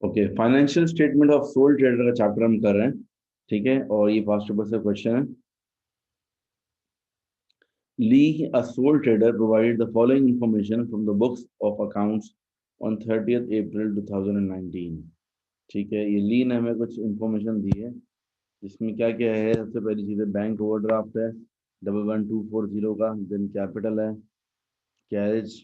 Okay, financial statement of soul trader का chapter हम कर रहे हैं। ठीक है, और ये पास्ट पेपर से क्वेश्चन है। Lee, a sole trader, provided the following information from the books of accounts on 30th April 2019। ठीक है, ये ली ने हमें कुछ इंफॉर्मेशन दी है जिसमें क्या क्या है। सबसे पहली चीज़ है बैंक ओवरड्राफ्ट है 11240 का, देन कैपिटल है, carriage,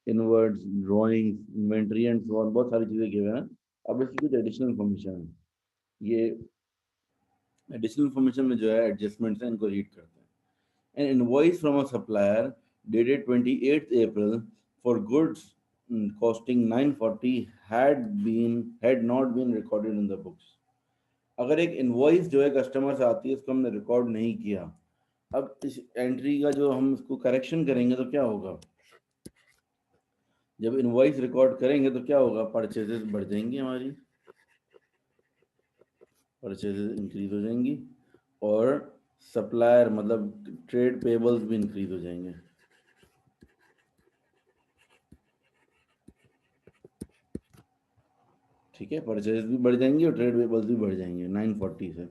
inwards, drawings, inventory and so on, बहुत सारी चीज़ें की हुई हैं। अब इसकी कुछ एडिशनल इंफॉर्मेशन है। ये एडिशनल इंफॉर्मेशन में जो है एडजस्टमेंट्स हैं, इनको रीड करते हैं। An invoice from a supplier dated 28th April for goods costing 940 had not been recorded in the books। अगर एक इनवॉइस जो है कस्टमर से आती है, उसको हमने रिकॉर्ड नहीं किया, अब इस एंट्री का जो हम इसको करेक्शन करेंगे तो क्या होगा? जब इनवॉइस रिकॉर्ड करेंगे तो क्या होगा? परचेजेस बढ़ जाएंगी, हमारी परचेजेस इंक्रीज हो जाएंगी, और सप्लायर मतलब ट्रेड पेबल्स भी इंक्रीज हो जाएंगे। ठीक है, परचेज भी बढ़ जाएंगी और ट्रेड पेबल्स भी बढ़ जाएंगे 940 से।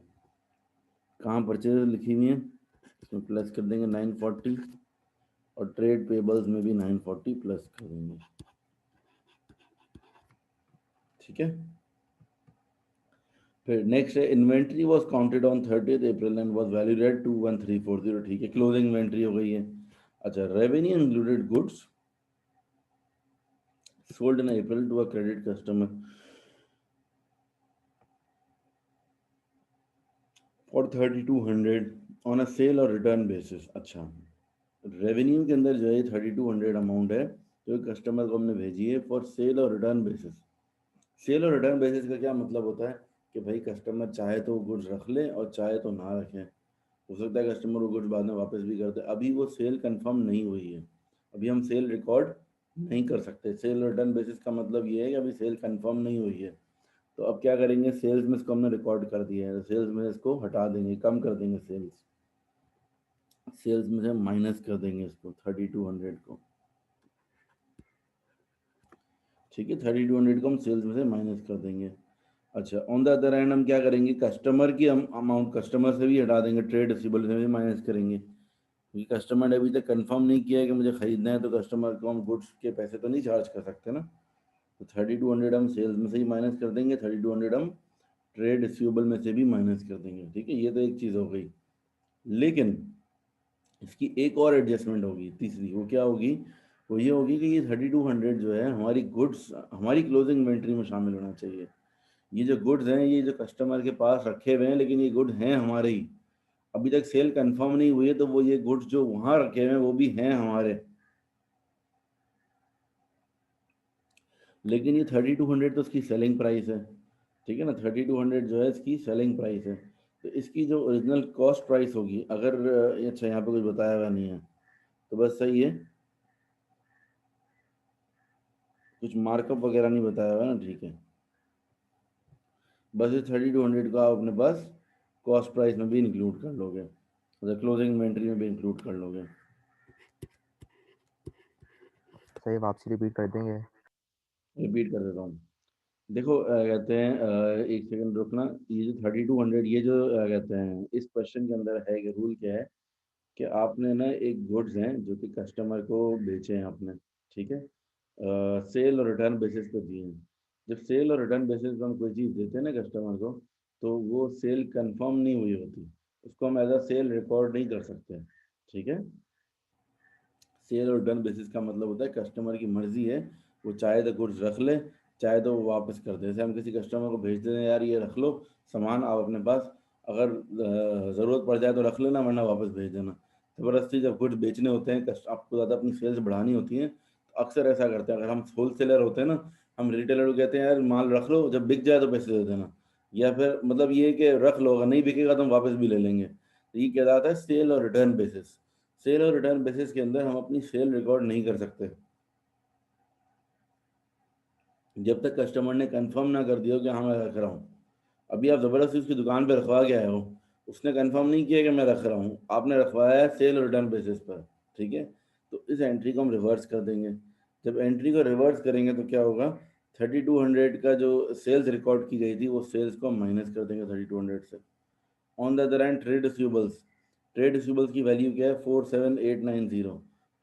कहाँ परचेज लिखी हुई है, इसमें प्लस कर देंगे 940, और ट्रेड पेबल्स में भी 940 प्लस कर देंगे। ठीक है, फिर नेक्स्ट है inventory was counted on 30th April and was valued at 21340। ठीक है, क्लोजिंग इन्वेंट्री हो गई है। अच्छा, revenue included goods sold in April to a credit customer for 3200 on a sale और रिटर्न बेसिस। अच्छा, रेवेन्यू के अंदर जो है 3200 अमाउंट है जो कस्टमर को हमने भेजी है फॉर सेल और रिटर्न बेसिस। सेल और रिटर्न बेसिस का क्या मतलब होता है कि भाई कस्टमर चाहे तो गुड्स रख ले और चाहे तो ना रखें। हो सकता है कस्टमर वो गुड्स बाद में वापस भी कर दे। अभी वो सेल कंफर्म नहीं हुई है, अभी हम सेल रिकॉर्ड नहीं कर सकते। सेल और रिटर्न बेसिस का मतलब ये है कि अभी सेल कंफर्म नहीं हुई है। तो अब क्या करेंगे, सेल्स में इसको हमने रिकॉर्ड कर दिया है, सेल्स में इसको हटा देंगे, कम कर देंगे। सेल्स में से माइनस कर देंगे इसको 3200 को। ठीक है, 3200 को हम सेल्स में से माइनस कर देंगे। अच्छा, ऑन द अदर हैंड हम क्या करेंगे, कस्टमर की हम अमाउंट कस्टमर से भी हटा देंगे, ट्रेड रिसीवेबल से भी माइनस करेंगे, क्योंकि कस्टमर ने अभी तक कंफर्म नहीं किया है कि मुझे खरीदना है, तो कस्टमर को हम गुड्स के पैसे तो नहीं चार्ज कर सकते ना। तो 3200 हम सेल्स में से ही माइनस कर देंगे, 3200 हम ट्रेड रिसीवेबल में से भी माइनस कर देंगे। ठीक है, ये तो एक चीज़ हो गई। लेकिन इसकी एक और एडजस्टमेंट होगी, तीसरी। वो क्या होगी? वो ये होगी कि ये 3200 जो है हमारी गुड्स, हमारी क्लोजिंग इन्वेंट्री में शामिल होना चाहिए। ये जो गुड्स हैं, ये जो कस्टमर के पास रखे हुए हैं, लेकिन ये गुड हैं हमारे ही, अभी तक सेल कंफर्म नहीं हुई है, तो वो ये गुड्स जो वहां रखे हुए हैं वो भी हैं हमारे। लेकिन ये 3200 तो इसकी सेलिंग प्राइस है। ठीक है ना, 3200 जो है इसकी सेलिंग प्राइस है। तो इसकी जो ओरिजिनल कॉस्ट प्राइस होगी, अगर अच्छा यहाँ पे कुछ बताया हुआ नहीं है तो बस सही है, कुछ मार्कअप वगैरह नहीं बताया हुआ ना, ठीक है। बस ये 3200 का आप अपने पास कॉस्ट प्राइस में भी इंक्लूड कर लोगे, मतलब क्लोजिंग इन्वेंट्री में भी इंक्लूड कर लोगे। सही, वापसी रिपीट कर देंगे। रिपीट कर देता हूँ। देखो कहते हैं एक सेकंड रुकना। ये जो 3200, ये जो कहते हैं इस क्वेश्चन के अंदर है कि रूल क्या है कि आपने ना एक गुड्स हैं जो कि कस्टमर को बेचे हैं आपने। ठीक है, सेल और रिटर्न बेसिस पे दिए हैं। जब सेल और रिटर्न बेसिस पे हम कोई चीज़ देते हैं ना कस्टमर को, तो वो सेल कंफर्म नहीं हुई होती, उसको हम एज अ सेल रिकॉर्ड नहीं कर सकते। ठीक है, सेल और रिटर्न बेसिस का मतलब होता है कस्टमर की मर्जी है, वो चाहे तो गुड्स रख ले, चाहे तो वो वापस कर दे। जैसे हम किसी कस्टमर को भेज देते हैं, यार ये रख लो सामान आप अपने पास, अगर ज़रूरत पड़ जाए तो रख लेना, वरना वापस भेज देना। ज़बरदस्ती जब गुड्स बेचने होते हैं, आपको ज़्यादा अपनी सेल्स बढ़ानी होती है, तो अक्सर ऐसा करते हैं। अगर हम होल सेलर होते हैं ना, हम रिटेलर को कहते हैं यार माल रख लो, जब बिक जाए तो पैसे दे देना, या फिर मतलब ये कि रख लो, अगर नहीं बिकेगा तो हम वापस भी ले लेंगे। तो ये क्या जाता है, सेल और रिटर्न बेसिस। सेल और रिटर्न बेसिस के अंदर हम अपनी सेल रिकॉर्ड नहीं कर सकते जब तक कस्टमर ने कंफर्म ना कर दिया हो कि हाँ मैं रख रहा हूँ। अभी आप ज़बरदस्ती उसकी दुकान पे रखवा के आए हो, उसने कंफर्म नहीं किया कि मैं रख रहा हूँ, आपने रखवाया है सेल और रिटर्न बेसिस पर। ठीक है, तो इस एंट्री को हम रिवर्स कर देंगे। जब एंट्री को रिवर्स करेंगे तो क्या होगा 3200 का जो सेल्स रिकॉर्ड की गई थी वो सेल्स को हम माइनस कर देंगे 3200 से। On the other hand trade receivables की वैल्यू क्या है 47890।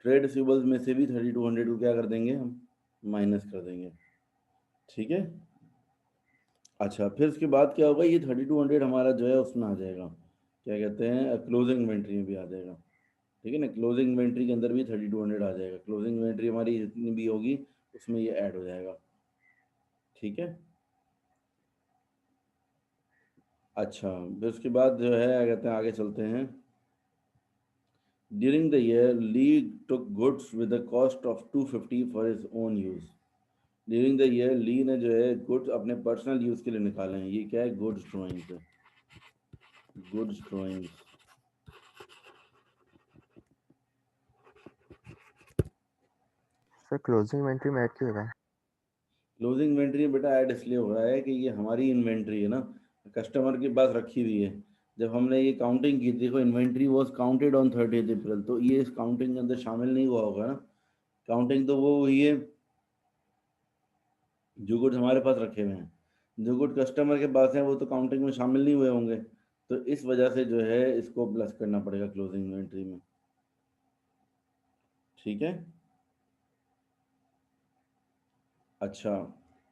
ट्रेड रिसीवेबल्स में से भी 3200 को क्या कर देंगे हम, माइनस कर देंगे। ठीक है। अच्छा, फिर उसके बाद क्या होगा, ये 3200 हमारा जो है उसमें आ जाएगा, क्या कहते हैं, क्लोजिंग इन्वेंट्री में भी आ जाएगा। ठीक है ना, क्लोजिंग इन्वेंट्री के अंदर भी 3200 आ जाएगा। क्लोजिंग इन्वेंट्री हमारी जितनी भी होगी उसमें ये ऐड हो जाएगा। ठीक है। अच्छा, फिर उसके बाद जो है क्या कहते हैं, आगे चलते हैं। During the year Lee took goods with the cost of 250 for his own use. During the year Lee ने जो है गुड्स अपने पर्सनल यूज के लिए निकाले हैं। ये क्या है, गुड्स ड्राइंग्स है, goods drawings. Sir closing inventory में ऐड क्यों होगा? क्लोजिंग इन्वेंट्री बेटा ऐड इसलिए हो रहा है कि ये हमारी इन्वेंट्री है ना, कस्टमर के पास रखी हुई है। जब हमने ये काउंटिंग की, देखो इन्वेंट्री वाज काउंटेड ऑन 30 अप्रैल, तो ये इस काउंटिंग के अंदर शामिल नहीं हुआ होगा ना। काउंटिंग तो वो हुई है जो गुड्स हमारे पास रखे हुए हैं, जो गुड कस्टमर के पास हैं वो तो काउंटिंग में शामिल नहीं हुए होंगे। तो इस वजह से जो है इसको प्लस करना पड़ेगा क्लोजिंग इन्वेंट्री में। ठीक है। अच्छा,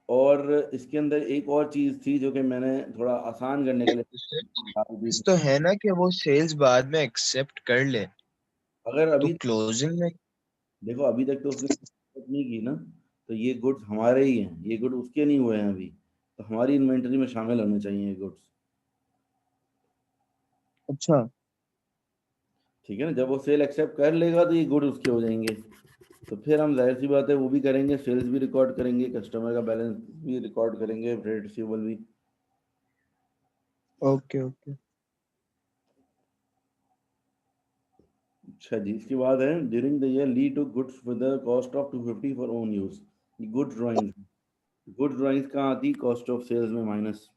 और इसके अंदर एक और चीज़ थी जो कि मैंने थोड़ा आसान करने के लिए डाल दी थी। तो है ना कि वो सेल्स बाद में एक्सेप्ट कर ले, अगर तो अभी क्लोजिंग में। देखो, अभी तक तो उसने accept नहीं की ना, तो ये गुड्स हमारे ही हैं, ये गुड उसके नहीं हुए हैं अभी, तो हमारी इन्वेंटरी में शामिल होने चाहिए ये गुड्स। अच्छा। ठीक है ना, जब वो सेल एक्सेप्ट कर लेगा तो ये गुड उसके हो जाएंगे। तो फिर हम जाहिर सी बात है वो भी करेंगे, सेल्स भी रिकॉर्ड करेंगे, कस्टमर का बैलेंस भी रिकॉर्ड करेंगे, ट्रेड रिसीवेबल भी। Okay okay. अच्छा जी, इसके बाद है during the year Lee took goods with the cost of 250 for own use. Good drawings, good drawings कहाँ आती, कॉस्ट ऑफ सेल्स में माइनस।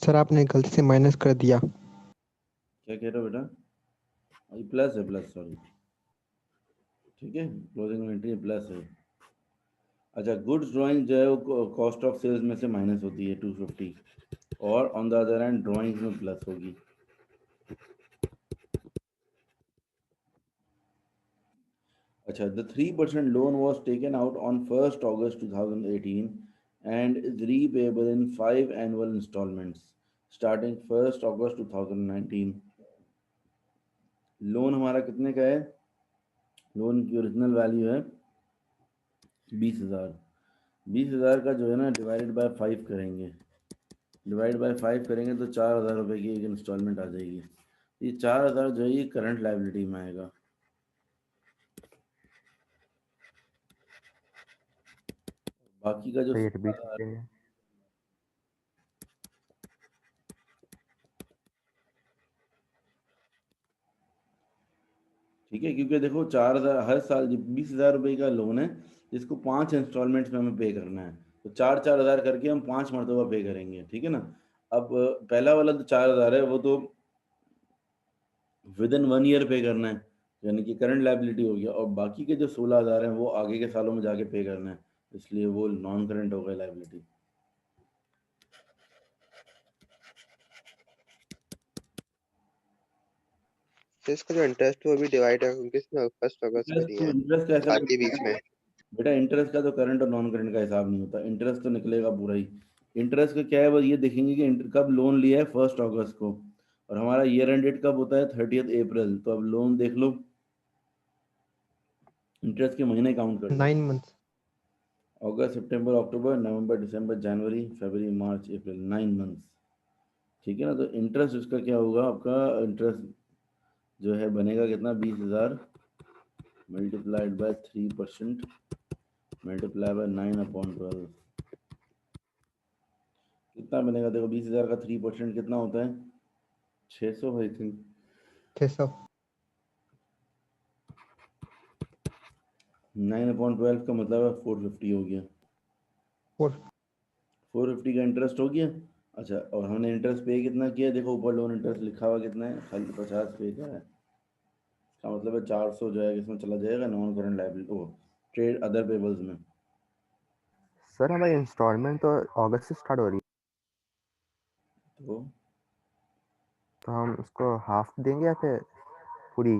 सर आपने गलती से माइनस कर दिया। क्या कह रहे हो बेटा, प्लस है, प्लस, सॉरी। ठीक है, क्लोजिंग इन्वेंट्री प्लस है। अच्छा, गुड्स ड्राइंग जो है वो कॉस्ट ऑफ सेल्स में से माइनस होती है 250, और on the other hand drawings में प्लस होगी। अच्छा, the 3% loan was taken out on 1st August 2018 and is repayable in 5 annual installments starting 1st August 2019। Loan हमारा कितने का है, लोन की ओरिजिनल वैल्यू है 20,000। 20,000 का जो है ना डिवाइडेड बाय 5 करेंगे, डिवाइड बाय 5 करेंगे तो 4,000 रुपये की एक इंस्टॉलमेंट आ जाएगी। ये 4,000 जो है ये करंट लाइबिलिटी में आएगा। बाकी का जो सर ये रिपीट कीजिएगा। ठीक है, क्योंकि देखो 4,000 हर साल, 20,000 रुपये का लोन है जिसको 5 इंस्टॉलमेंट्स में हमें पे करना है, तो 4-4 हज़ार करके हम 5 मरतबा पे करेंगे। ठीक है ना। अब पहला वाला तो 4,000 है वो तो विद इन 1 ईयर पे करना है, यानी कि करंट लाइबिलिटी हो गया, और बाकी के जो 16,000 हैं वो आगे के सालों में जाके पे करना है, इसलिए वो नॉन करंट हो गया लाइबिलिटी। तो इसका जो इंटरेस्ट वो भी डिवाइड है क्योंकि इसमें फर्स्ट अगस्त में दिया है इंटरेस्ट का ऐसा बात के बीच में। बेटा, इंटरेस्ट का तो करंट और नॉन करंट का हिसाब नहीं होता, इंटरेस्ट तो निकलेगा पूरा ही। इंटरेस्ट का क्या है, बस ये देखेंगे कि कब लोन लिया है 1 अगस्त को, और हमारा ईयर एंड डेट कब होता है 30 अप्रैल, तो अब लोन देख लो, इंटरेस्ट के महीने काउंट कर लो, 9 मंथ्स। अगस्त, सितंबर, अक्टूबर, नवंबर, दिसंबर, जनवरी, फरवरी, मार्च, अप्रैल, 9 मंथ्स। ठीक है ना, तो इंटरेस्ट इसका क्या होगा, आपका इंटरेस्ट जो है बनेगा कितना, 20,000 मल्टीप्लाइड बाय 3% मल्टीप्लाई बाय 9/12, कितना बनेगा, देखो 20,000 का 3% कितना होता है, 600 आई थिंक। 600। 9/12 का मतलब है 450 हो गया, 4। 450 का इंटरेस्ट हो गया। अच्छा, और हमने इंटरेस्ट पे कितना किया, देखो ऊपर लोन इंटरेस्ट लिखा हुआ कितना है, खाली 50 पे का है, इसका मतलब है 400 जो है इसमें चला जाएगा नॉन करंट लाइबिलिटी, ओ ट्रेड अदर पेबल्स में। सर हमारी इंस्टॉलमेंट तो अगस्त से स्टार्ट हो रही है, तो तो हम उसको हाफ देंगे या फिर पूरी?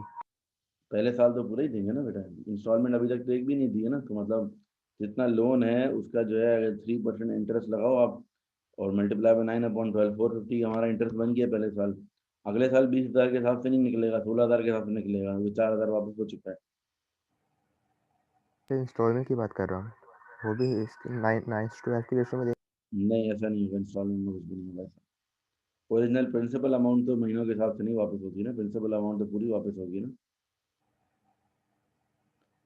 पहले साल तो पूरा ही देंगे ना बेटा, इंस्टॉलमेंट अभी तक तो एक भी नहीं दी है ना, तो मतलब जितना लोन है उसका जो है अगर 3% इंटरेस्ट लगाओ आप और मल्टीप्लाई बाय 9/12, 450 हमारा इंटरेस्ट बन गया पहले साल। अगले साल 20,000 के हिसाब से नहीं निकलेगा, 16,000 के हिसाब से निकलेगा, वो 4,000 वापस हो चुका है। इंस्टॉलमेंट की बात कर रहा हूँ, वो भी इसकी 9:12 की रेशो में नहीं ऐसा नहीं होगा, इंस्टॉलमेंट में कुछ भी नहीं होगा ऐसा। ओरिजिनल प्रिंसिपल अमाउंट तो महीनों के हिसाब से नहीं वापस होगी ना, प्रिंसिपल अमाउंट तो पूरी वापस होगी ना।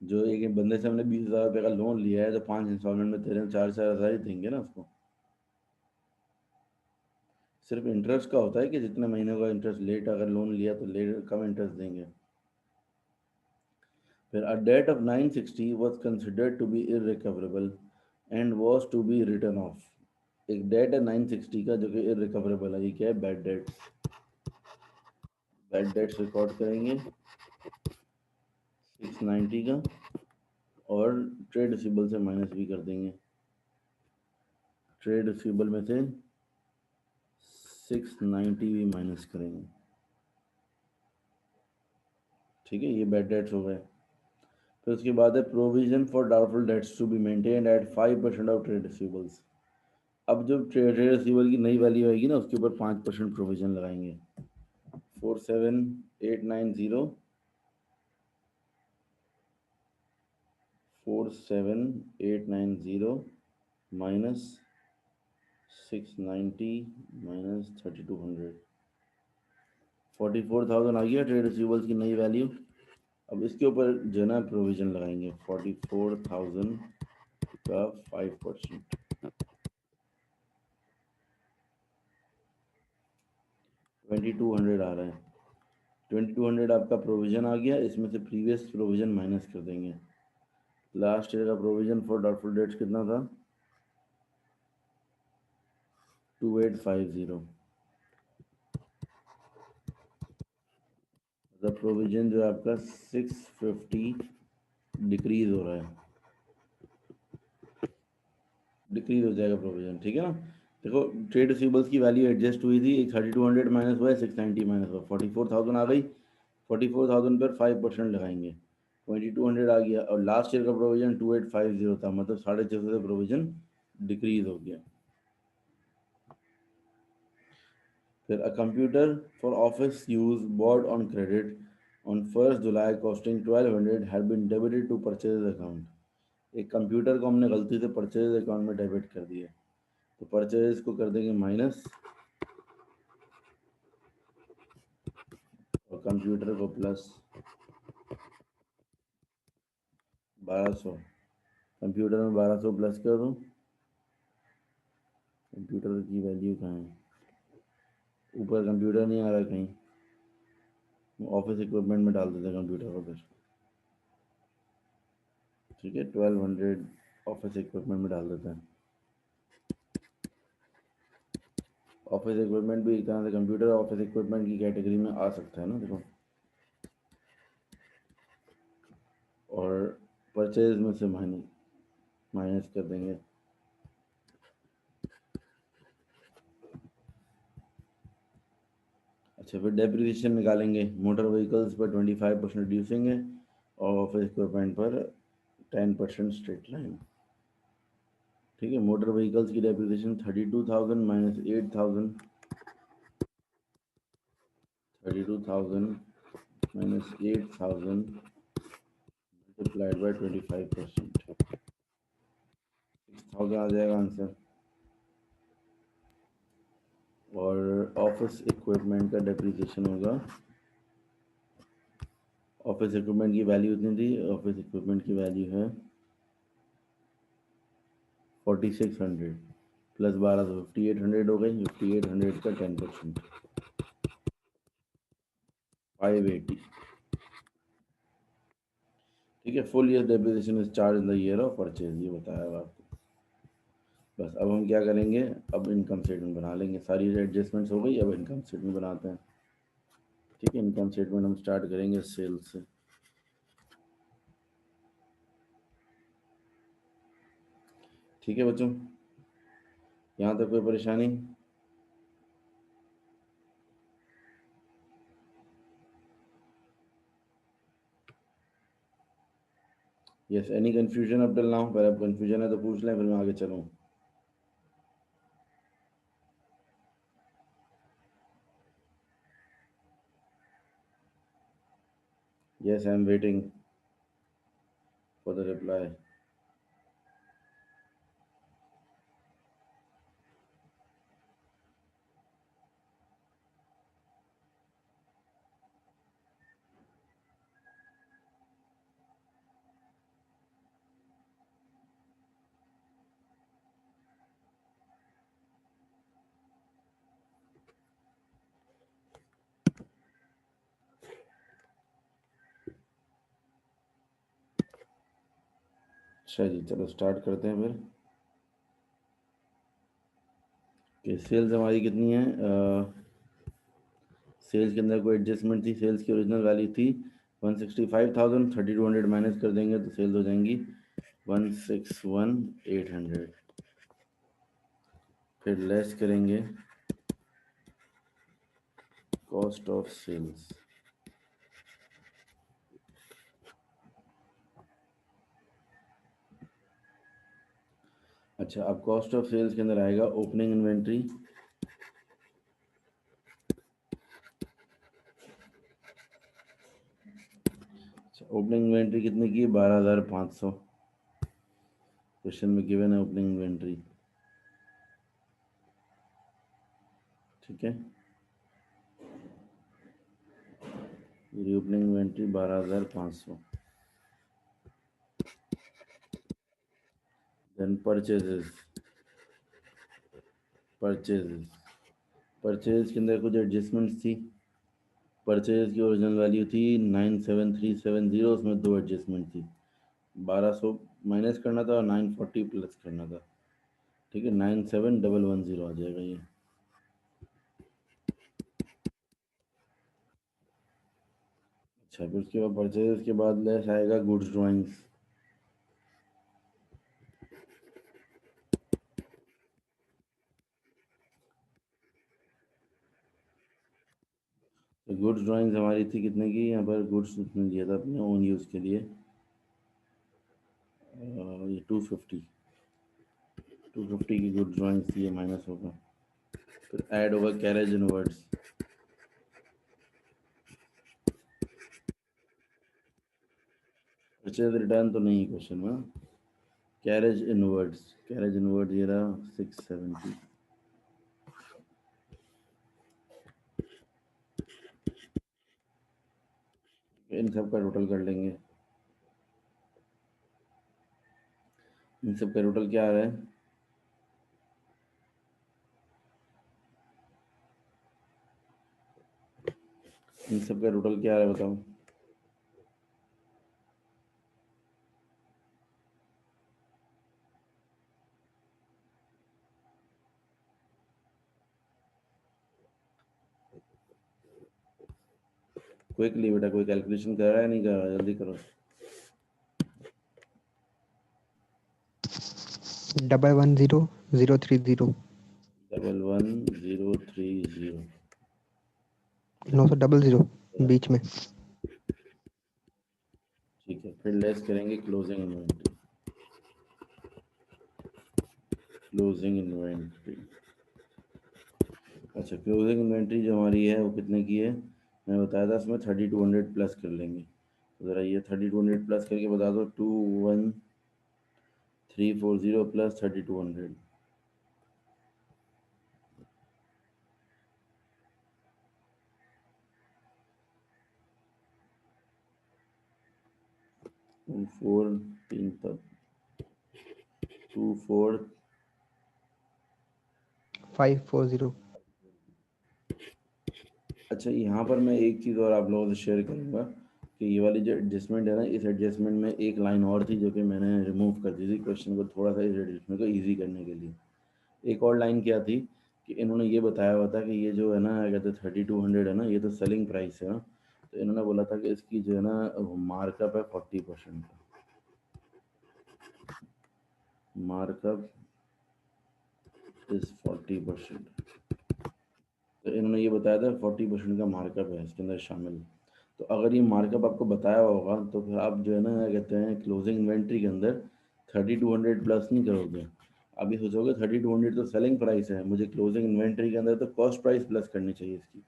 जो एक बंदे से हमने 20,000 रुपये का लोन लिया है तो 5 इंस्टॉलमेंट में तेरे 4-4 हज़ार ही देंगे ना उसको। सिर्फ इंटरेस्ट का होता है कि जितने महीनों का इंटरेस्ट लेट अगर लोन लिया तो लेट कम इंटरेस्ट देंगे। फिर a date of 960 was considered to be irrecoverable and was to be written off। एक डेट है 960 का जो कि इररिकवरेबल है, ये क्या है, bad debts. Bad debts record करेंगे 690 का और ट्रेड रिसीवेबल से माइनस भी कर देंगे। ट्रेड रिसीवेबल में से 690 भी माइनस करेंगे। ठीक है, ये बैड डेट्स हो गए। फिर उसके बाद है provision for doubtful debts to be maintained at 5% of trade receivables. अब जब ट्रेड रिसीवेबल की नई वैल्यू आएगी ना उसके ऊपर 5% प्रोविजन लगाएंगे। 47890 47890 माइनस 690 माइनस 3200, 44,000 आ गया ट्रेड रिसीवेबल्स की नई वैल्यू। अब इसके ऊपर जो है ना प्रोविजन लगाएंगे 44,000 का 5%, 2200 आ रहा है। 2200 आपका प्रोविजन आ गया, इसमें से प्रीवियस प्रोविजन माइनस कर देंगे। लास्ट ईयर का प्रोविजन फॉर डाउटफुल डेट्स कितना था, 2850। द प्रोविजन जो है आपका 650 डिक्रीज हो रहा है, डिक्रीज हो जाएगा प्रोविजन। ठीक है ना। देखो ट्रेड रिसीवेबल्स की वैल्यू एडजस्ट हुई थी, एक 3200 माइनस हुआ है, 690 माइनस हुआ, 44,000 आ गई। 44,000 पर 5% लगाएंगे, 2200 आ गया। और लास्ट ईयर का प्रोविजन 2850 था, मतलब 650 से प्रोविजन डिक्रीज हो गया। फिर a computer for office use bought on credit on 1 July costing 1200 had been debited to purchase account. एक कंप्यूटर को हमने गलती से परचेज अकाउंट में डेबिट कर दिया, तो परचेज को कर देंगे माइनस और कंप्यूटर को प्लस 1200। कंप्यूटर में 1200 प्लस कर दूँ, कंप्यूटर की वैल्यू कहाँ है, ऊपर कंप्यूटर नहीं आ रहा कहीं, ऑफिस इक्विपमेंट में डाल देते हैं कंप्यूटर को फिर। ठीक है, 1200 ऑफिस इक्विपमेंट में डाल देते हैं। ऑफिस इक्विपमेंट भी एक तरह से कंप्यूटर ऑफिस इक्विपमेंट की कैटेगरी में आ सकता है ना, देखो। और परचेज में से माइनस कर देंगे। अच्छा, फिर डेप्रिसिएशन निकालेंगे, मोटर व्हीकल्स पर 25% रिड्यूसिंग है और ऑफिस इक्विपमेंट पर 10% स्ट्रेट लाइन। ठीक है, मोटर व्हीकल्स की depreciation 32,000 minus 8,000, 32,000 minus 8,000 multiplied by 25%, 6,000 आ जाएगा आंसर। और ऑफिस इक्विपमेंट का डेप्रिसिएशन होगा, ऑफिस इक्विपमेंट की वैल्यू इतनी थी, ऑफिस इक्विपमेंट की वैल्यू है 4600 प्लस 1200, 5800 हो गई। 5800 का 10%, 580। ठीक है, full year depreciation is charge in the year of purchase, ये बताया हुआ आपको। बस अब हम क्या करेंगे, अब इनकम स्टेटमेंट बना लेंगे, सारी एडजस्टमेंट्स हो गई, अब इनकम स्टेटमेंट बनाते हैं। ठीक है, इनकम स्टेटमेंट हम स्टार्ट करेंगे सेल्स से। ठीक है बच्चों, यहाँ तक कोई परेशानी? Yes, any confusion up till now? पहले कंफ्यूजन है तो पूछ लें, फिर मैं आगे चलूँ। Yes, I am waiting for the reply. अच्छा जी, चलो स्टार्ट करते हैं फिर। कि सेल्स हमारी कितनी है? सेल्स के अंदर कोई एडजस्टमेंट थी? सेल्स की ओरिजिनल वैल्यू थी 165,000, 3200 माइनस कर देंगे तो सेल्स हो जाएंगी 161,800। फिर लेस करेंगे कॉस्ट ऑफ सेल्स। अच्छा, अब कॉस्ट ऑफ सेल्स के अंदर आएगा ओपनिंग इन्वेंट्री। ओपनिंग इन्वेंट्री कितने की? 12,500। क्वेश्चन में गिवन है ओपनिंग इन्वेंट्री। ठीक है, ये opening inventory 12,500। Then purchases. Purchase के अंदर कुछ एडजस्टमेंट्स थी। परचेज की ओरिजिनल वैल्यू थी 97370, उसमें दो एडजस्टमेंट थी। 1200 माइनस करना था और 940 प्लस करना था। ठीक है, 97,110 आ जाएगा ये। अच्छा, फिर उसके बाद परचेज के बाद लेस आएगा गुड्स ड्राइंग्स। तो गुड्स ड्राइंग्स हमारी थी कितने की? यहाँ पर गुड्स दिया था अपने ओन यूज़ के लिए, ये 250 की गुड्स ड्राइंग्स थी, ये माइनस होगा। फिर ऐड होगा कैरेज इनवर्ड्स। परचेज रिटर्न तो नहीं क्वेश्चन में। कैरेज इनवर्ड्स ये रहा 670। इन सब का टोटल कर लेंगे। इन सब का टोटल क्या आ रहा है? इन सब का टोटल क्या आ रहा है बताओ? क्विकली बेटा, कोई कैलकुलेशन कर रहा है नहीं कर रहा? जल्दी करो। 111030 111030। 900 बीच में। ठीक है, फिर लेस करेंगे क्लोजिंग इन्वेंट्री। अच्छा, क्लोजिंग इन्वेंट्री जो हमारी है वो कितने की है? मैं बताया था इसमें 3200 प्लस कर लेंगे। तो ज़रा ये 3200 प्लस करके बता दो। 21340 प्लस 3200। 4 3 तक 24। 540। अच्छा, यहाँ पर मैं एक चीज़ और आप लोगों से शेयर करूँगा कि ये वाली जो एडजस्टमेंट है ना, इस एडजस्टमेंट में एक लाइन और थी जो कि मैंने रिमूव कर दी थी क्वेश्चन को थोड़ा सा इस एडजस्टमेंट को ईजी करने के लिए। एक और लाइन क्या थी कि इन्होंने ये बताया हुआ था कि ये जो है ना, क्या कहते हैं 3200 है ना, ये तो सेलिंग प्राइस है ना। तो इन्होंने बोला था कि इसकी जो है ना मार्कअप है 40% का। Markup is 40%। तो इन्होंने ये बताया था 40% का मार्कअप है इसके अंदर शामिल। तो अगर ये मार्कअप आपको बताया होगा तो फिर आप जो है ना क्या कहते हैं क्लोजिंग इन्वेंट्री के अंदर 3200 प्लस नहीं करोगे। आप ये सोचोगे 3200 तो सेलिंग प्राइस है, मुझे क्लोजिंग इन्वेंट्री के अंदर तो कॉस्ट प्राइस प्लस करनी चाहिए इसकी।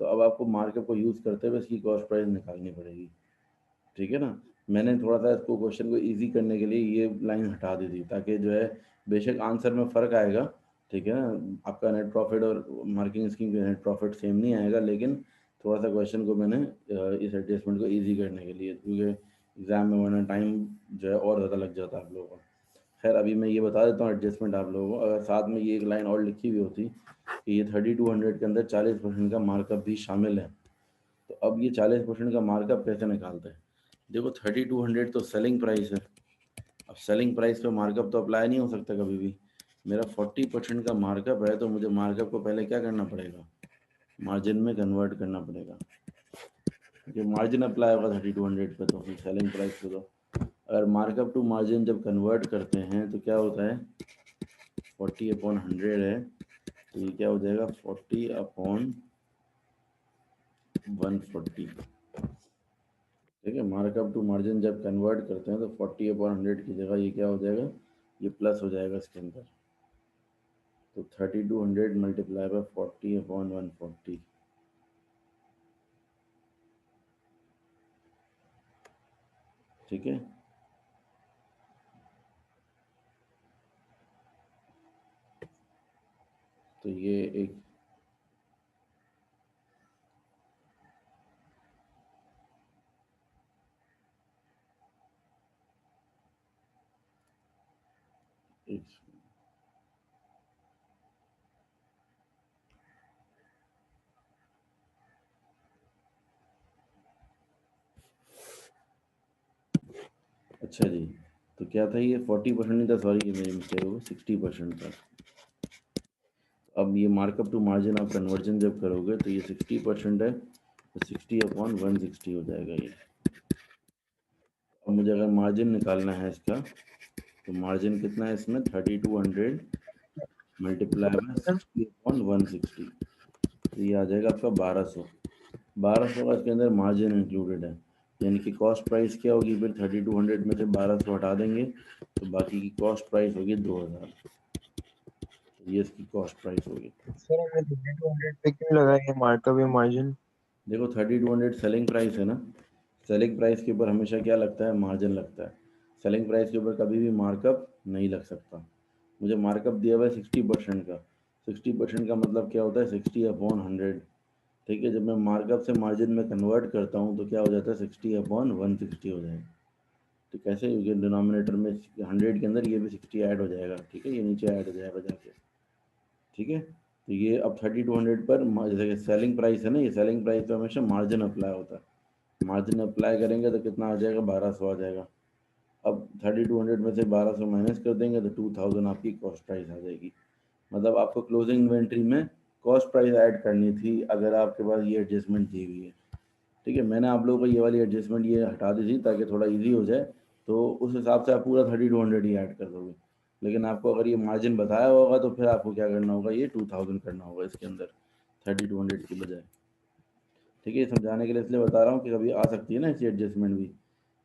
तो अब आपको मार्कअप को यूज़ करते हुए इसकी कॉस्ट प्राइस निकालनी पड़ेगी, ठीक है ना। मैंने थोड़ा सा इसको क्वेश्चन को इजी करने के लिए ये लाइन हटा दी थी ताकि जो है बेशक आंसर में फ़र्क आएगा, ठीक है ना। आपका नेट प्रॉफिट और मार्किंग स्कीम का नेट प्रॉफिट सेम नहीं आएगा, लेकिन थोड़ा सा क्वेश्चन को मैंने इस एडजस्टमेंट को इजी करने के लिए, क्योंकि एग्ज़ाम में वरना टाइम जो है और ज़्यादा लग जाता है आप लोगों का। खैर अभी मैं ये बता देता हूँ एडजस्टमेंट आप लोगों को। अगर साथ में ये एक लाइन और लिखी हुई होती कि ये 3200 के अंदर 40% का मार्कअप भी शामिल है, तो अब ये 40% का मार्कअप कैसे निकालते हैं। देखो 3200 तो सेलिंग प्राइस है। अब सेलिंग प्राइस पे मार्कअप तो अप्लाई नहीं हो सकता कभी भी। मेरा 40% का मार्कअप है तो मुझे मार्कअप को पहले क्या करना पड़ेगा, मार्जिन में कन्वर्ट करना पड़ेगा। जो मार्जिन अप्लाई होगा 3200 पे तो फिर सेलिंग प्राइस पे तो अगर मार्कअप टू मार्जिन जब कन्वर्ट करते हैं तो क्या होता है 40/100 है, तो ये क्या हो जाएगा 40/140। ठीक है, मार्कअप टू मार्जिन जब कन्वर्ट करते हैं तो 40/100 की जगह ये क्या हो जाएगा, ये प्लस हो जाएगा इसके अंदर। तो 3200 मल्टीप्लाई बाय 40/140। ठीक है, तो ये एक अच्छा जी, तो क्या था ये 40% नहीं था, सॉरी ये मेरी मिस्टेक हो गई, 60% था। अब ये मार्कअप टू मार्जिन आप कन्वर्जन जब करोगे तो ये 60% है, तो 60/160 हो जाएगा ये। अब मुझे अगर मार्जिन निकालना है इसका, तो मार्जिन कितना है इसमें 3200 मल्टीप्लाई बाय 60/160, तो ये आ जाएगा आपका 1200 का इसके अंदर मार्जिन इंक्लूडेड है। यानी कि कॉस्ट प्राइस क्या होगी फिर 3200 में से 1200 हटा देंगे तो बाकी की कॉस्ट प्राइस होगी 2000। तो ये इसकी कॉस्ट प्राइस होगी। सर हमें 3200 पे क्यों लगा ये मार्कअप या मार्जिन? देखो 3200 सेलिंग प्राइस है ना, सेलिंग प्राइस के ऊपर हमेशा क्या लगता है, मार्जिन लगता है। सेलिंग प्राइस के ऊपर कभी भी मार्कअप नहीं लग सकता। मुझे मार्कअप दिया हुआ है 60% का। 60% का मतलब क्या होता है 60/100। ठीक है, जब मैं मार्कअप से मार्जिन में कन्वर्ट करता हूँ तो क्या हो जाता है 60/160 हो जाएगा। तो कैसे, क्योंकि डिनोमिनेटर में 100 के अंदर ये भी 60 ऐड हो जाएगा। ठीक है, ये नीचे ऐड हो जाएगा जाके। ठीक है, तो ये अब 3200 पर जैसे कि सेलिंग प्राइस है ना, ये सेलिंग प्राइस पे हमेशा मार्जिन अप्लाई होता है। मार्जिन अप्लाई करेंगे तो कितना आ जाएगा, 1200 आ जाएगा। अब 3200 में से 1200 माइनस कर देंगे तो 2000 आपकी कॉस्ट प्राइस आ जाएगी। मतलब आपको क्लोजिंग इन्वेंट्री में कॉस्ट प्राइस ऐड करनी थी अगर आपके पास ये एडजस्टमेंट दी हुई है। ठीक है, मैंने आप लोगों को ये वाली एडजस्टमेंट ये हटा दी थी ताकि थोड़ा इजी हो जाए, तो उस हिसाब से आप पूरा 3200 ही ऐड कर दोगे। लेकिन आपको अगर ये मार्जिन बताया होगा तो फिर आपको क्या करना होगा, ये 2000 करना होगा इसके अंदर 3200 की बजाय। ठीक है, ये समझाने के लिए इसलिए बता रहा हूँ कि कभी आ सकती है ना ऐसी एडजस्टमेंट भी,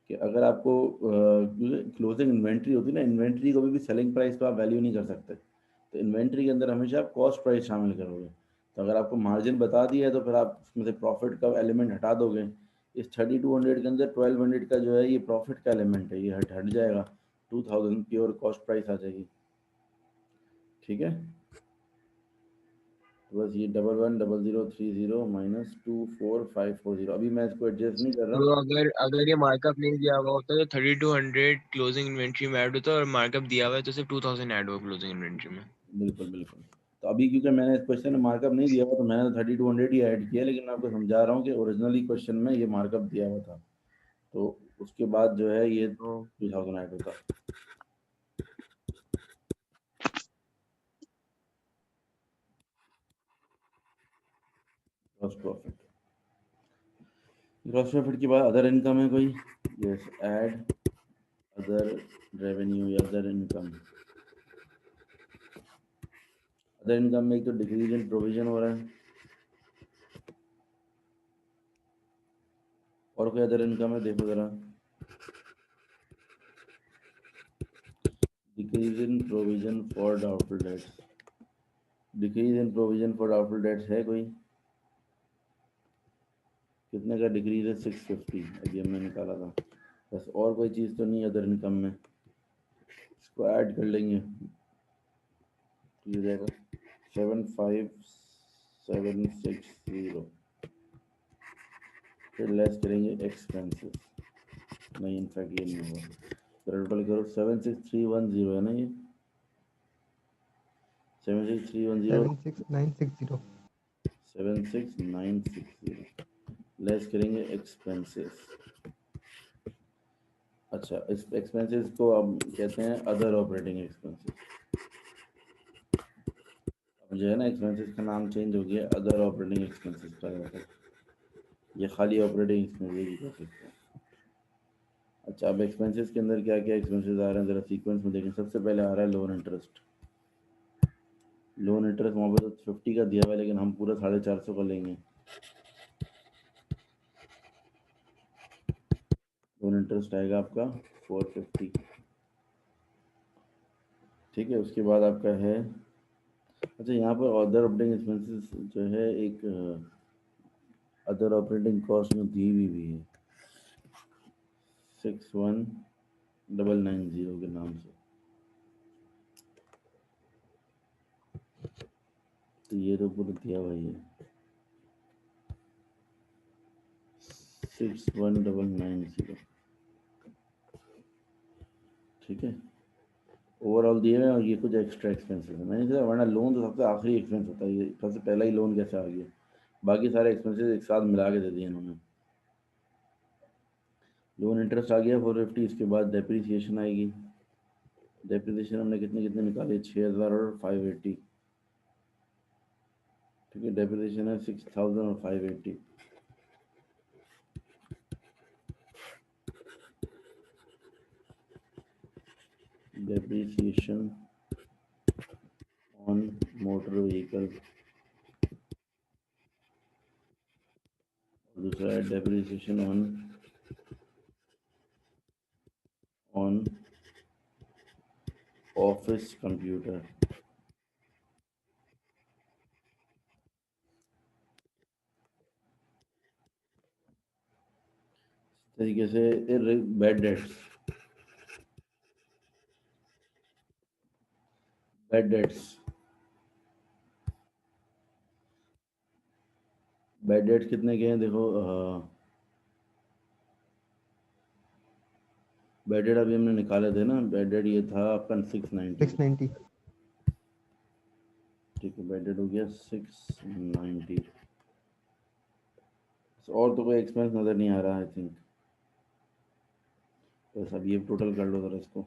कि अगर आपको क्लोजिंग इन्वेंट्री होती है ना, इन्वेंट्री को भी सेलिंग प्राइस का आप वैल्यू नहीं कर सकते। तो इन्वेंट्री के अंदर हमेशा आप कॉस्ट प्राइस शामिल करोगे। तो अगर आपको मार्जिन बता दिया है तो फिर आप उसमें से प्रॉफिट का एलिमेंट हटा दोगे। इस 3200 के अंदर 1200 का जो है ये प्रॉफिट का एलिमेंट है, ये हट जाएगा। 2000 प्योर कॉस्ट प्राइस आ जाएगी। ठीक है, तो बस ये 110030 माइनस 24540, अभी मैं इसको एडजस्ट नहीं कर रहा तो हूँ। अगर अगर ये मार्कअप नहीं दिया हुआ होता तो 3200 क्लोजिंग इन्वेंट्री में ऐड होता और मार्कअप दिया हुआ है तो सिर्फ 2000 ऐड होगा क्लोजिंग इन्वेंट्री में। बिल्कुल बिल्कुल। तो अभी क्योंकि मैंने इस क्वेश्चन में मार्कअप नहीं दिया हुआ तो मैंने 3200 ही ऐड किया, लेकिन मैं आपको समझा रहा हूँ कि ओरिजिनली क्वेश्चन में ये मार्कअप दिया हुआ था, तो उसके बाद जो है ये तो 2000 ऐड होता। ग्रॉस प्रॉफिट, ग्रॉस प्रॉफिट के बाद अदर इनकम है कोई, यस ऐड अदर रेवेन्यू या अदर इनकम में एक तो डिक्रीज इन प्रोविजन हो रहा है, और कोई अदर इनकम है देखो ज़रा। Decrease in provision for doubtful dates, decrease in provision for doubtful dates है कोई? कितने का डिक्रीज है? 650 अभी हमने निकाला था। बस और कोई चीज़ तो नहीं अदर इनकम में, इसको ऐड कर लेंगे तो ये जाएगा 75760। फिर लेस करेंगे एक्सपेंसेस, नहीं इनफैक्ट ये नहीं होगा, टोटल करो 76310 है ना, ये 76310 76960 76960 लेस करेंगे एक्सपेंसेस। अच्छा, इस एक्सपेंसेस को अब कहते हैं अदर ऑपरेटिंग एक्सपेंसेस। अब जो है ना एक्सपेंसेस का नाम चेंज हो गया, अदर ऑपरेटिंग एक्सपेंसेस का है, ये खाली ऑपरेटिंग एक्सपेंसेस ही कह सकते हैं। अच्छा, अब एक्सपेंसेस के अंदर क्या क्या एक्सपेंसेस आ रहे हैं ज़रा सीक्वेंस में देखें। सबसे पहले आ रहा है लोन इंटरेस्ट। लोन इंटरेस्ट वहाँ पर तो 50 का दिया हुआ है, लेकिन हम पूरा 450 का लेंगे। लोन इंटरेस्ट आएगा आपका 450, ठीक है। उसके बाद आपका है, अच्छा यहाँ पर अदर ऑपरेटिंग एक्सपेंसेस जो है एक अदर ऑपरेटिंग कॉस्ट में दी हुई भी है 61990 के नाम से, तो ये तो पूरा दिया हुआ ही है 61990, ठीक है। ओवरऑल दिए हुए हैं, और ये कुछ एक्स्ट्रा एक्सपेंसेस है। मैंने कहा वरना लोन तो सबसे आखिरी एक्सपेंस होता है, ये सबसे पहला ही लोन कैसे आ गया? बाकी सारे एक्सपेंसेस एक साथ मिला के दे दिए इन्होंने। लोन इंटरेस्ट आ गया 450, इसके बाद डेप्रीसिएशन आएगी। डेप्रीसिएशन हमने कितने कितने निकाले? 6000 और 580, ठीक है। डेप्रीसिएशन है 6000 और 580। डेप्रीसिएशन ऑन मोटर व्हीकल, दूसरा है डेप्रीसिएशन ऑन ऑफिस कंप्यूटर। तरीके से bad debts, bad debts, bad debts कितने के हैं देखो। बैड डेट अभी हमने निकाले थे ना, बैड डेट ये था आपका 690, 690 ठीक है। बैड डेट हो गया 690। और तो कोई एक्सपेंस नज़र नहीं आ रहा आई थिंक। बस अब ये टोटल कर लो ज़रा इसको,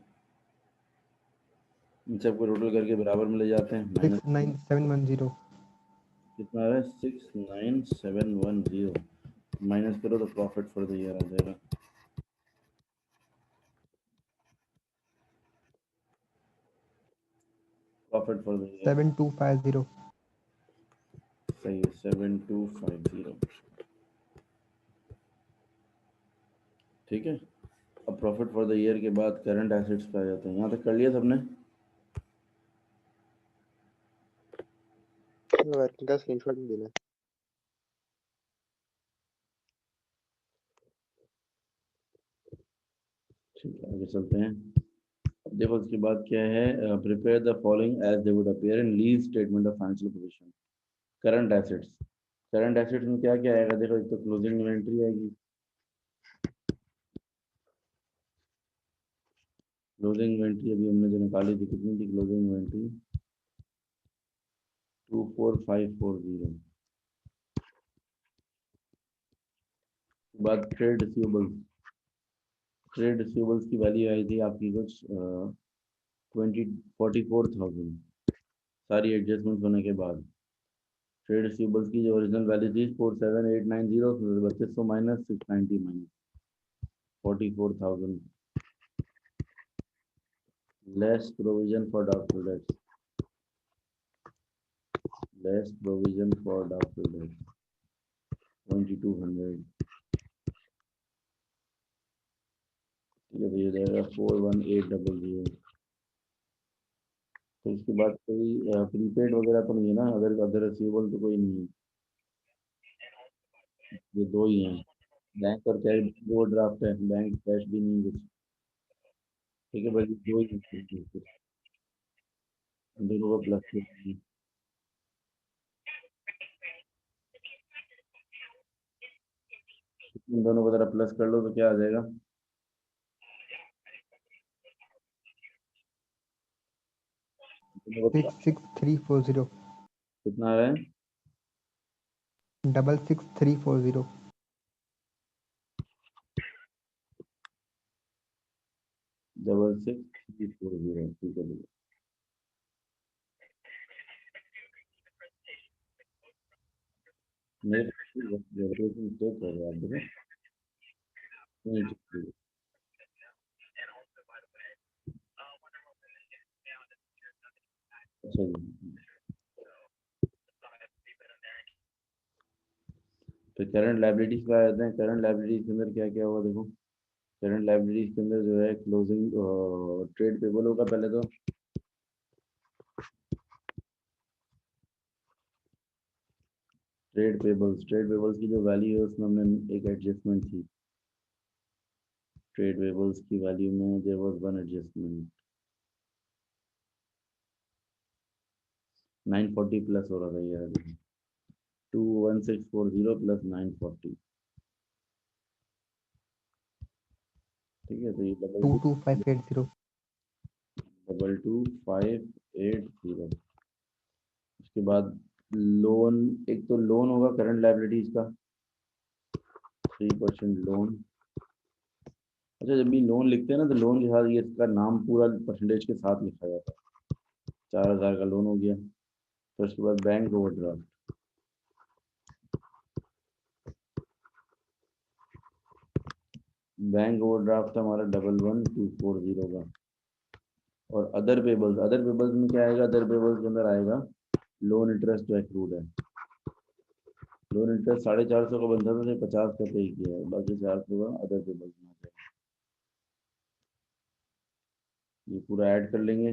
इन सबको टोटल करके बराबर में ले जाते हैं। माइनस 69710 कितना आ रहा है? 69710 माइनस करो तो प्रॉफिट फॉर द ईयर आ जाएगा। प्रॉफिट फॉर द ईयर 7250 सही है 7250, ठीक है। अब प्रॉफिट फॉर द ईयर के बाद करंट एसेट्स पे आ जाते हैं। यहाँ तक कर लिया सबने? वर्किंग का स्क्रीनशॉट भी देना। ठीक है, आगे चलते हैं। अब देखो उसके बाद क्या है, prepare the following as they would appear in Lee's statement of financial position. Current assets, current assets में क्या क्या आएगा देखो। एक तो क्लोजिंग इन्वेंट्री आएगी, क्लोजिंग इन्वेंट्री अभी हमने जो निकाली थी कितनी थी क्लोजिंग इन्वेंट्री? 24540। बाद ट्रेड रिसीवेबल्स, ट्रेड रिसीवेबल्स की वैल्यू आई थी आपकी कुछ 44,000, सारी एडजस्टमेंट होने के बाद। ट्रेड रिसीवेबल्स की जो ओरिजिनल वैल्यू थी 47890, 3200 minus 690 minus 44,000, Less provision for doubtful debts. Less provision for doubtful debts. 2200. ठीक है, तो ये जाएगा 41800। तो इसके बाद कोई प्रीपेड वगैरह तो नहीं है ना, अदर अदर रिसीवेबल तो कोई नहीं है, ये दो ही हैं। बैंक और कैश दो ड्राफ्ट है, बैंक कैश भी नहीं है कुछ। ठीक है भाई, दो ही हैं, दोनों को प्लस करना है। इन दोनों को जरा प्लस कर लो तो क्या आ जाएगा? दोनों को 66340 कितना आ रहा है? 66340 6640। ठीक है भैया। मेरे वेरिफिकेशन चेक कर रहे हैं आप, देखो नहीं check किया। अच्छा जी, तो करंट लाइबिलिटीज पे आ जाते हैं। करंट लाइबिलिटीज के अंदर क्या क्या होगा देखो। करंट लाइबिलिटीज के अंदर जो है क्लोजिंग ट्रेड पेबल होगा पहले तो। ट्रेड पेबल्स की जो वैल्यू है उसमें हमने एक एडजस्टमेंट थी। ट्रेड पेबल्स की वैल्यू में there was one adjustment, 940 plus हो रहा था ये, 21640 प्लस 940। ठीक है, तो ये 22580 22580। उसके बाद लोन, एक तो लोन होगा करंट लाइबिलिटीज का 3% लोन। अच्छा, जब भी लोन लिखते हैं ना तो लोन के साथ ये इसका नाम पूरा परसेंटेज के साथ लिखा जाता है। 4000 का लोन हो गया। तो उसके बाद बैंक ओवरड्राफ्ट, बैंक ओवरड्राफ्ट हमारा 11240 का। और अदर पेबल्स में क्या आएगा? अदर पेबल्स के अंदर आएगा लोन इंटरेस्ट जो एक्रूड है। लोन इंटरेस्ट 450 का बनता था, तो 50 का पे किया है, बाकी 400 का अदर पेबल्स में आ जाएगा। ये पूरा ऐड कर लेंगे।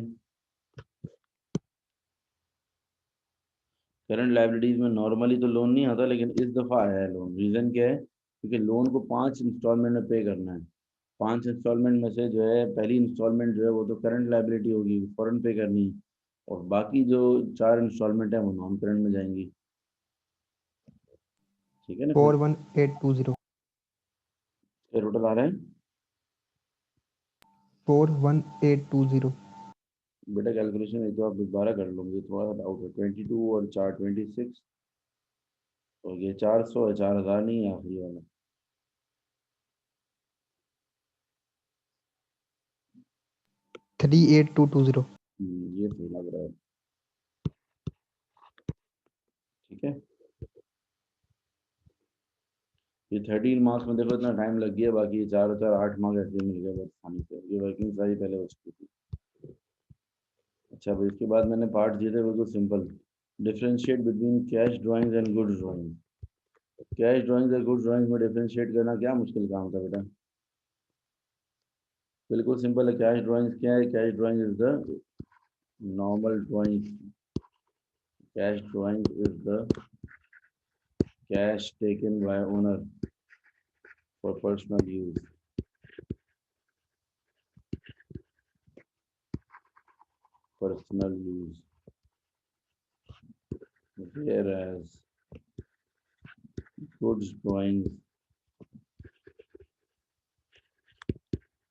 करंट लाइबिलिटीज में नॉर्मली तो लोन नहीं आता, लेकिन इस दफ़ा आया है लोन। रीज़न क्या है? क्योंकि लोन को 5 इंस्टॉलमेंट में पे करना है। 5 इंस्टॉलमेंट में से जो है पहली इंस्टॉलमेंट जो है वो तो करंट लाइबिलिटी होगी, फ़ौरन पे करनी है। और बाकी जो 4 इंस्टॉलमेंट है वो नॉन करंट में जाएंगी। ठीक है ना? 41820 टोटल आ रहा है 41820 बेटा, कैलकुलेशन एक तो आप दोबारा कर लो, मुझे थोड़ा सा डाउट है। 22 और 4 26, और ये 400 है, 4000 नहीं है आखिरी वाला। 38220 ये सही लग रहा है। ठीक है, ये 13 मार्क्स में देखो इतना टाइम लग गया, बाकी ये 4 और 4 8 मार्क्स ऐसे मिल गए बहुत आसानी से। ये वर्किंग सारी पहले हो चुकी थी। अच्छा भाई, इसके बाद मैंने पार्ट दिए थे बिल्कुल simple. Differentiate between cash drawings and goods drawing. Cash drawings और गुड्स ड्राइंग्स में डिफरेंशिएट करना क्या मुश्किल काम था बेटा? बिल्कुल सिंपल है। कैश ड्राइंग्स क्या है? Cash drawing is the normal drawing. Cash drawing is the cash taken by owner for personal use. Personal use, whereas goods drawings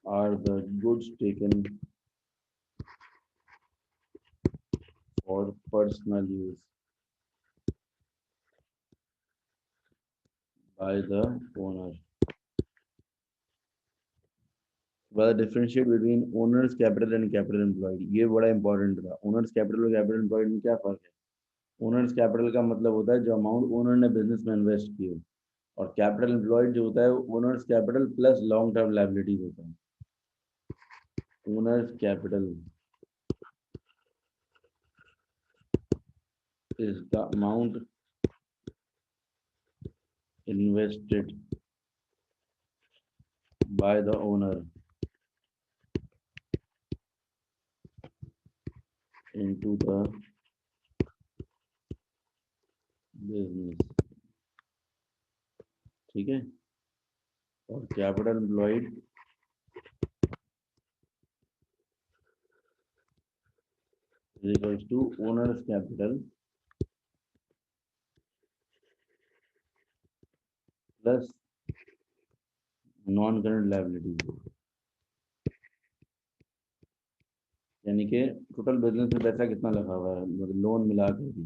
are the goods taken for personal use by the owner. Well, differentiate between owner's capital and capital employed, ये बड़ा important था। Owners capital और capital employed में क्या फर्क है? Owners capital का मतलब होता है जो अमाउंट ओनर ने बिजनेस में इन्वेस्ट की हो, और कैपिटल एम्प्लॉयड जो होता है owners capital plus long term liabilities होता है। Owners capital is the amount invested by the owner into the business. ठीक है, और capital employed is equals to owner's capital plus non current liability, यानी कि टोटल बिजनेस में पैसा कितना लगा हुआ है, मतलब लोन मिला के भी।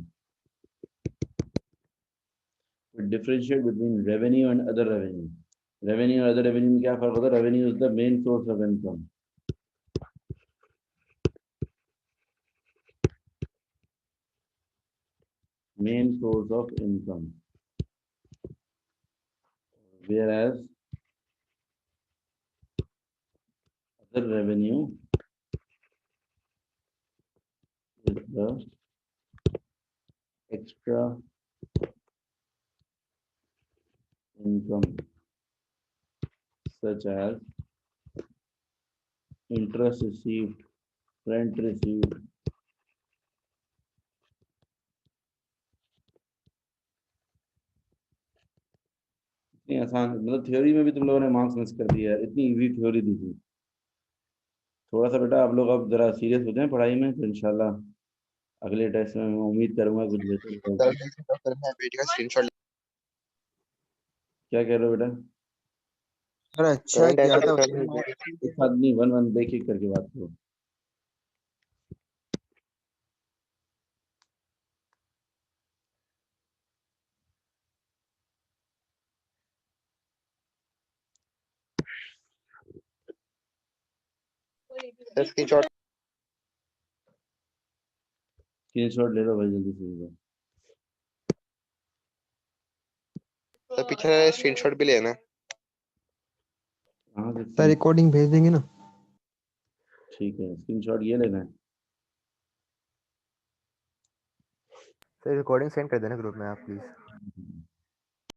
Differentiate between revenue and other revenue. Revenue और अदर रेवेन्यू में क्या फर्क होता है? Revenue is the main source of income. Main source of income, whereas other revenue is the extra income such as interest received, rent received, इतनी आसान, मतलब theory में भी तुम लोगों ने मार्क्स मिस कर दिया है, इतनी इजी थ्योरी दी थी। थोड़ा सा बेटा आप लोग अब जरा सीरियस हो जाएं पढ़ाई में, तो इंशाल्लाह अगले टेस्ट में मैं उम्मीद करूंगा कुछ बेहतर होगा। सर मैं वीडियो का स्क्रीनशॉट क्या कह रहे हो बेटा? सर अच्छा किया था एक आदमी वन वन देख एक करके बात करो। स्क्रीनशॉट स्क्रीनशॉट ले लो भाई जल्दी से इधर। सर पीछे स्क्रीनशॉट भी लेना। कहाँ से सर screen- रिकॉर्डिंग भेज देंगे ना? ठीक है, स्क्रीनशॉट ये लेना है। सर रिकॉर्डिंग सेंड कर देना ग्रुप में आप प्लीज।